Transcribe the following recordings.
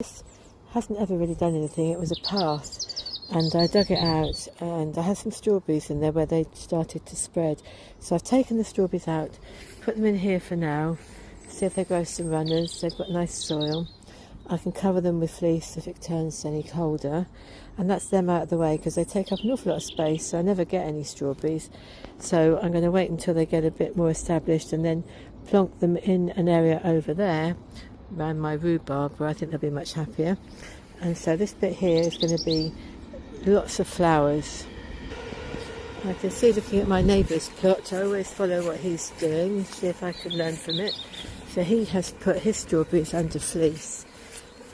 This hasn't ever really done anything. It was a path, and I dug it out, and I had some strawberries in there where they started to spread. So I've taken the strawberries out, put them in here for now, see if they grow some runners. They've got nice soil. I can cover them with fleece if it turns any colder, and that's them out of the way because they take up an awful lot of space, so I never get any strawberries. So I'm going to wait until they get a bit more established and then plonk them in an area over there around my rhubarb where I think they'll be much happier. And so this bit here is going to be lots of flowers. I can see, looking at my neighbour's plot, I always follow what he's doing, see if I can learn from it. So he has put his strawberries under fleece,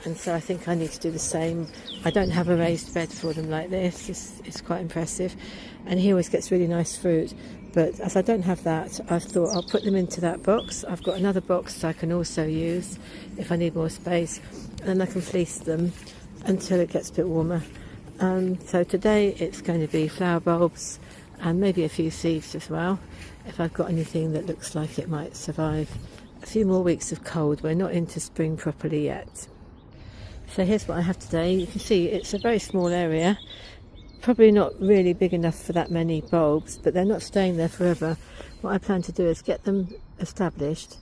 and so I think I need to do the same. I don't have a raised bed for them like this. It's quite impressive, and he always gets really nice fruit. But as I don't have that, I thought I'll put them into that box. I've got another box I can also use if I need more space, and I can fleece them until it gets a bit warmer. So today it's going to be flower bulbs and maybe a few seeds as well, if I've got anything that looks like it might survive a few more weeks of cold. We're not into spring properly yet. So here's what I have today. You can see it's a very small area, probably not really big enough for that many bulbs, but they're not staying there forever. What I plan to do is get them established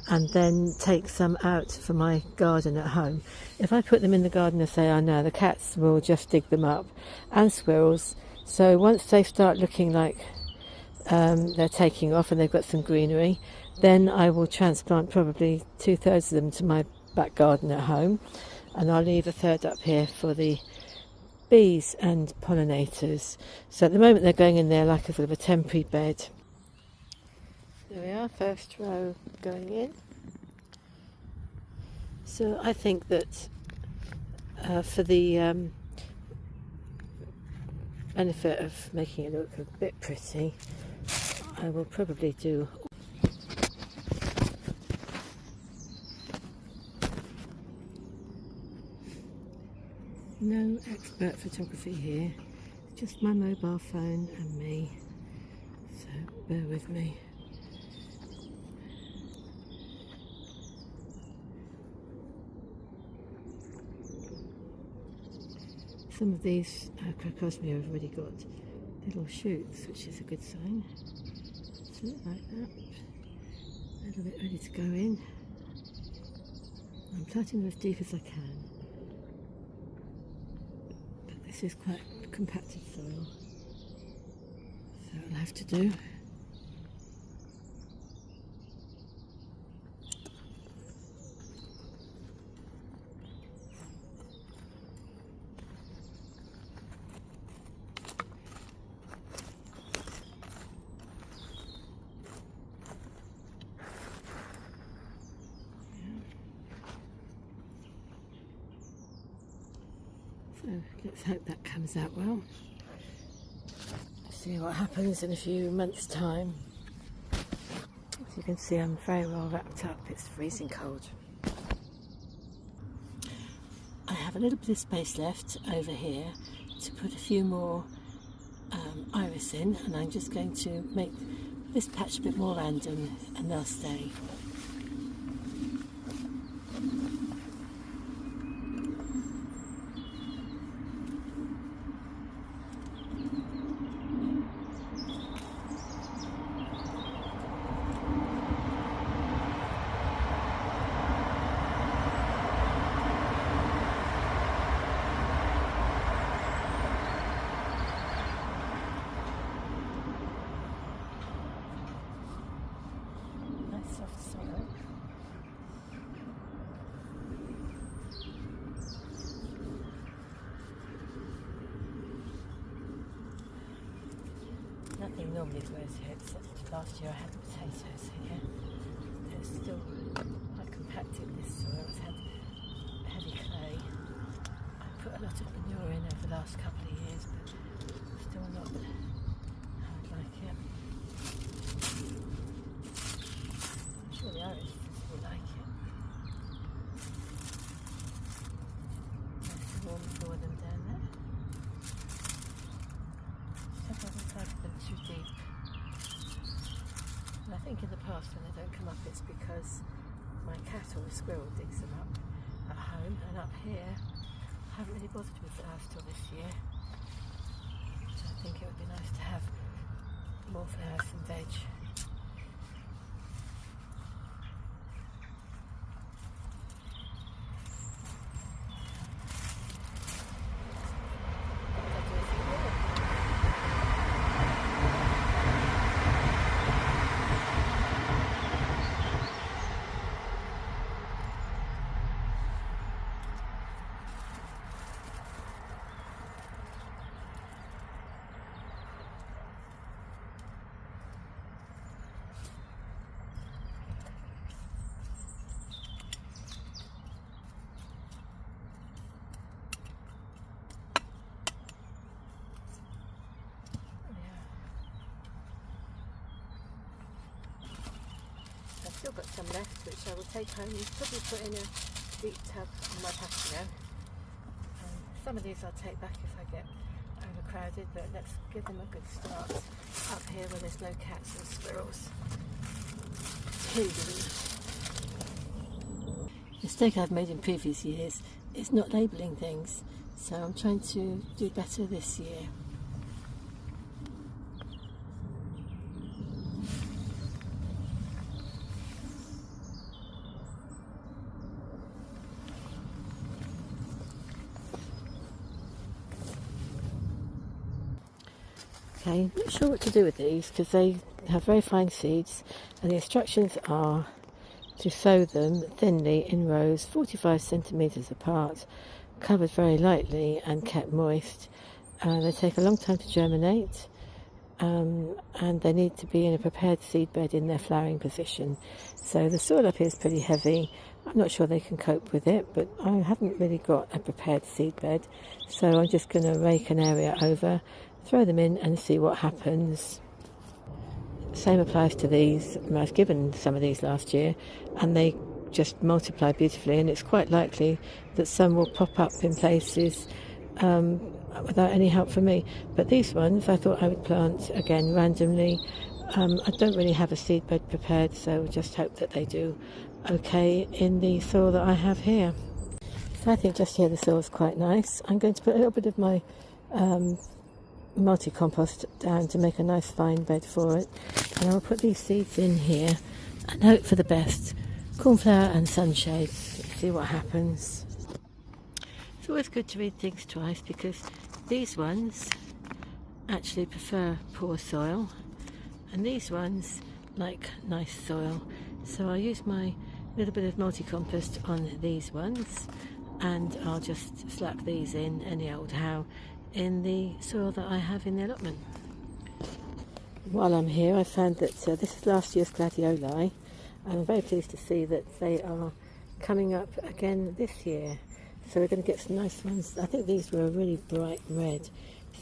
and then take some out for my garden at home. If I put them in the garden as they are now, the cats will just dig them up, and squirrels. So once they start looking like they're taking off and they've got some greenery, then I will transplant probably 2/3 of them to my back garden at home, and I'll leave a third up here for the bees and pollinators. So at the moment they're going in there like a sort of a temporary bed. There we are, first row going in. So I think that for the benefit of making it look a bit pretty, I will probably do no expert photography here, just my mobile phone and me, so bear with me. Some of these crocosmia have already got little shoots, which is a good sign. So like that, a little bit ready to go in. I'm planting them as deep as I can, but this is quite compacted soil, so I'll have to do. So let's hope that comes out well. See what happens in a few months' time. As you can see, I'm very well wrapped up. It's freezing cold. I have a little bit of space left over here to put a few more iris in, and I'm just going to make this patch a bit more random and they'll stay. Soft soil. Nothing normally grows here except last year I had potatoes here. It's still quite compacted, this soil. It's had heavy clay. I put a lot of manure in over the last couple of years, but still not how I'd like it. The irises will like it. Nice and warm for them down there. Just have to try them too deep. And I think in the past when they don't come up it's because my cat or a squirrel digs them up at home. home, and up here I haven't really bothered with flowers till this year. So I think it would be nice to have more flowers and veg. Still got some left, which I will take home and probably put in a deep tub on my patio. Some of these I'll take back if I get overcrowded, but let's give them a good start up here where there's no cats and squirrels. The mistake I've made in previous years is not labelling things, so I'm trying to do better this year. Okay, not sure what to do with these because they have very fine seeds, and the instructions are to sow them thinly in rows 45 centimetres apart, covered very lightly and kept moist. They take a long time to germinate, and they need to be in a prepared seed bed in their flowering position. So the soil up here is pretty heavy. I'm not sure they can cope with it, but I haven't really got a prepared seed bed, so I'm just going to rake an area over, throw them in and see what happens. Same applies to these. I've given some of these last year and they just multiply beautifully, and it's quite likely that some will pop up in places without any help from me. But these ones I thought I would plant again randomly. I don't really have a seed bed prepared, so just hope that they do okay in the soil that I have here. So I think just here the soil is quite nice. I'm going to put a little bit of my multi-compost down to make a nice fine bed for it, and I'll put these seeds in here and hope for the best. Cornflower and sunshade, see what happens. It's always good to read things twice because these ones actually prefer poor soil and these ones like nice soil, so I'll use my little bit of multi-compost on these ones and I'll just slap these in any old how in the soil that I have in the allotment. While I'm here, I found that this is last year's gladioli, and I'm very pleased to see that they are coming up again this year. So we're going to get some nice ones. I think these were a really bright red,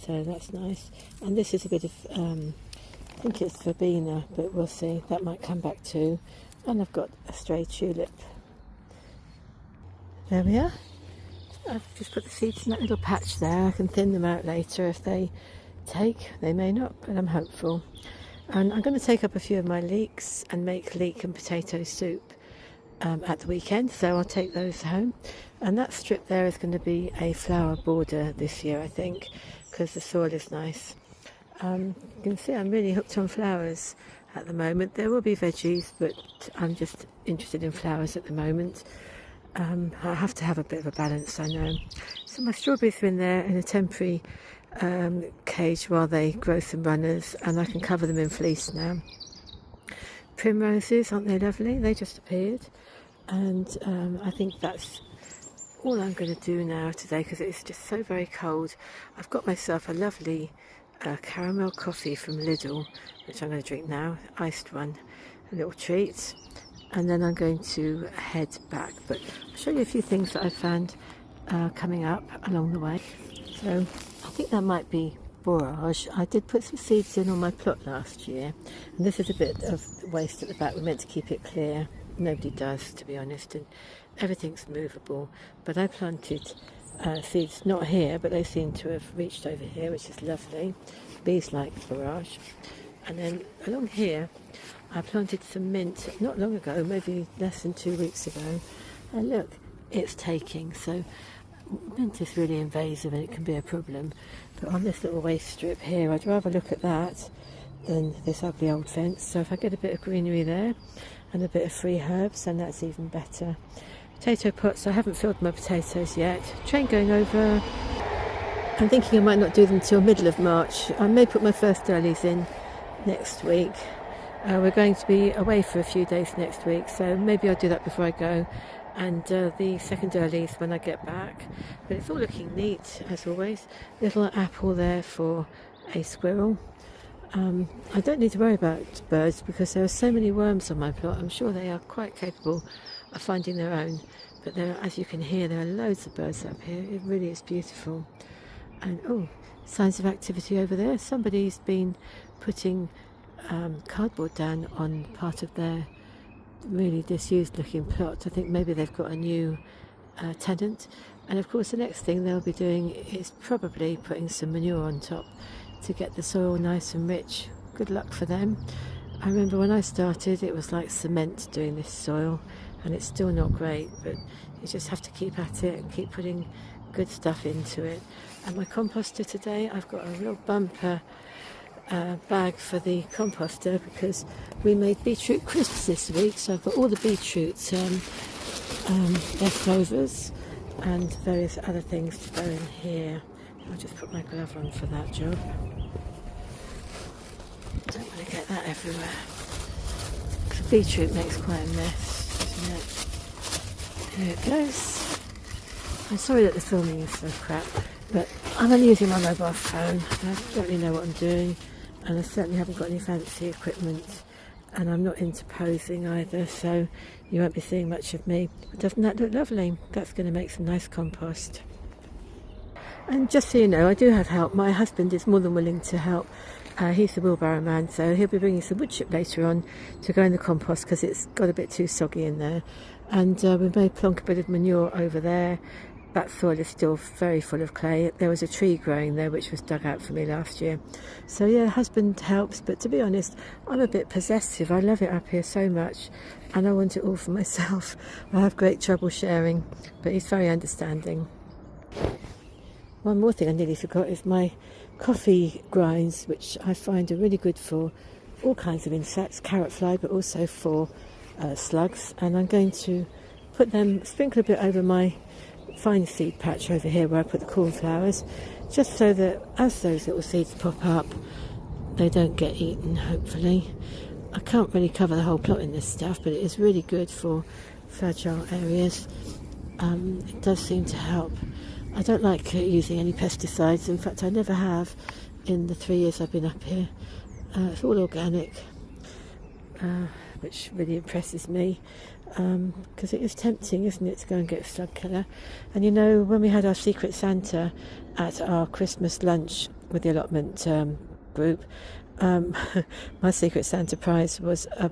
so that's nice. And this is a bit of, I think it's verbena, but we'll see. That might come back too. And I've got a stray tulip. There we are. I've just put the seeds in that little patch there. I can thin them out later if they take. They may not, but I'm hopeful. And I'm going to take up a few of my leeks and make leek and potato soup at the weekend, so I'll take those home. And that strip there is going to be a flower border this year, I think, because the soil is nice. You can see I'm really hooked on flowers at the moment. There will be veggies, but I'm just interested in flowers at the moment. I have to have a bit of a balance, I know. So my strawberries are in there in a temporary cage while they grow some runners, and I can cover them in fleece now. Primroses, aren't they lovely? They just appeared, and I think that's all I'm going to do now today because it's just so very cold. I've got myself a lovely caramel coffee from Lidl, which I'm going to drink now, iced one, a little treat. And then I'm going to head back, but I'll show you a few things that I found coming up along the way. So I think that might be borage. I did put some seeds in on my plot last year, and this is a bit of waste at the back. We're meant to keep it clear. Nobody does, to be honest, and everything's movable. But I planted seeds not here, but they seem to have reached over here, which is lovely. Bees like borage. And then along here I planted some mint not long ago, maybe less than 2 weeks ago, and look, it's taking. So mint is really invasive and it can be a problem. But on this little waste strip here, I'd rather look at that than this ugly old fence. So if I get a bit of greenery there and a bit of free herbs, then that's even better. Potato pots, I haven't filled my potatoes yet. Train going over. I'm thinking I might not do them till middle of March. I may put my first earlies in next week. We're going to be away for a few days next week, so maybe I'll do that before I go, and the second earlies when I get back. But it's all looking neat as always. Little apple there for a squirrel. I don't need to worry about birds because there are so many worms on my plot. I'm sure they are quite capable of finding their own, but there, as you can hear, there are loads of birds up here. It really is beautiful. And oh, signs of activity over there. Somebody's been putting cardboard down on part of their really disused looking plot. I think maybe they've got a new tenant. And of course the next thing they'll be doing is probably putting some manure on top to get the soil nice and rich. Good luck for them. I remember when I started it was like cement doing this soil, and it's still not great, but you just have to keep at it and keep putting good stuff into it. And my composter today, I've got a real bumper bag for the composter because we made beetroot crisps this week, so I've got all the beetroot leftovers and various other things to go in here. I'll just put my glove on for that job. Don't want to get that everywhere. The beetroot makes quite a mess, doesn't it? Here it goes. I'm sorry that the filming is so crap, but I'm only using my mobile phone. I don't really know what I'm doing, and I certainly haven't got any fancy equipment, and I'm not into posing either, so you won't be seeing much of me. But doesn't that look lovely? That's going to make some nice compost. And just so you know, I do have help. My husband is more than willing to help. He's the wheelbarrow man, so he'll be bringing some wood chip later on to go in the compost because it's got a bit too soggy in there. And we may plonk a bit of manure over there. That soil is still very full of clay. There was a tree growing there which was dug out for me last year. So yeah, husband helps, but to be honest, I'm a bit possessive. I love it up here so much and I want it all for myself. I have great trouble sharing, but he's very understanding. One more thing I nearly forgot is my coffee grinds, which I find are really good for all kinds of insects, carrot fly, but also for slugs. And I'm going to put them, sprinkle a bit over my fine seed patch over here where I put the cornflowers, just so that as those little seeds pop up, they don't get eaten, hopefully. I can't really cover the whole plot in this stuff, but it is really good for fragile areas. It does seem to help. I don't like using any pesticides. In fact, I never have in the 3 years I've been up here. It's all organic, which really impresses me, because it is tempting, isn't it, to go and get a slug killer. And you know, when we had our Secret Santa at our Christmas lunch with the allotment group, my Secret Santa prize was a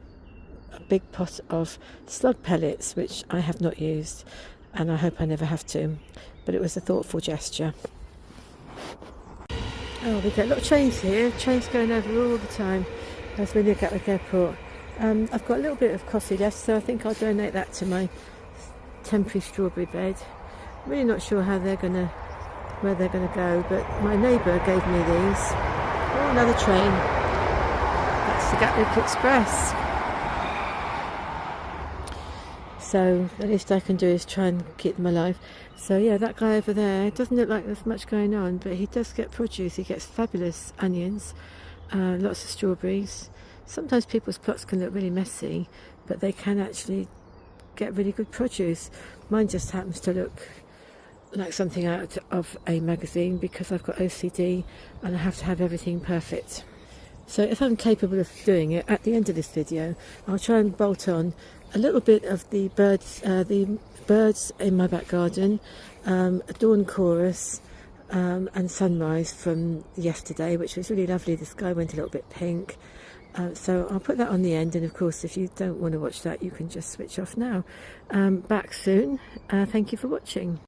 big pot of slug pellets, which I have not used, and I hope I never have to. But it was a thoughtful gesture. Oh, we get a lot of trains here. Trains going over all the time as we look at Gatwick Airport. I've got a little bit of coffee left, so I think I'll donate that to my temporary strawberry bed. I'm really not sure how where they're gonna go, but my neighbour gave me these. Oh, another train. That's the Gatwick Express. So the least I can do is try and keep them alive. So yeah, that guy over there, it doesn't look like there's much going on, but he does get produce. He gets fabulous onions, lots of strawberries. Sometimes people's plots can look really messy, but they can actually get really good produce. Mine just happens to look like something out of a magazine because I've got OCD and I have to have everything perfect. So if I'm capable of doing it, at the end of this video, I'll try and bolt on a little bit of the birds in my back garden, a dawn chorus, and sunrise from yesterday, which was really lovely. The sky went a little bit pink. So I'll put that on the end, and of course if you don't want to watch that, you can just switch off now. Back soon. Thank you for watching.